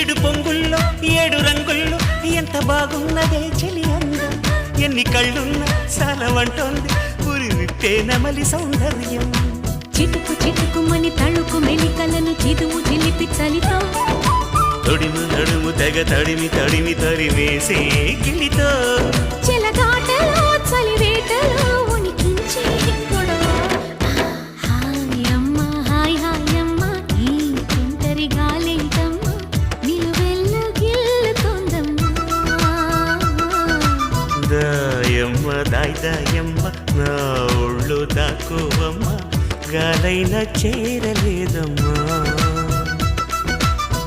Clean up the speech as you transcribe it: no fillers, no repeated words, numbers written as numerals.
ఈడు పొంగుల్లో 7 రంగుల్లో ఎంత బాగున్నదే చెలి అందం ఎన్ని కళ్ళున్నా సాలవంటోంది పురి విప్పే నమలి సౌందర్యం చిటుకు చిటుకుమని తళుకు మెలికలను చిదువు చిలిపి చలితో తొడిము నడుము తెగ తడిమి తడిమి తరివేసే గిలితో చెలగాటలో చలివేటలో ఉనికించే గొడవ హాయమ్మ హాయ్ హాయమ్మ ఈ తుంటరి గాలేంటమ్మ నిలువెల్ల గిల్లుతోందమ్మా దాయమ్మ దాయ్ దాయమ్మ నా ఒళ్ళు దాకోవమ్మ గాలైన చేరలేదమ్మా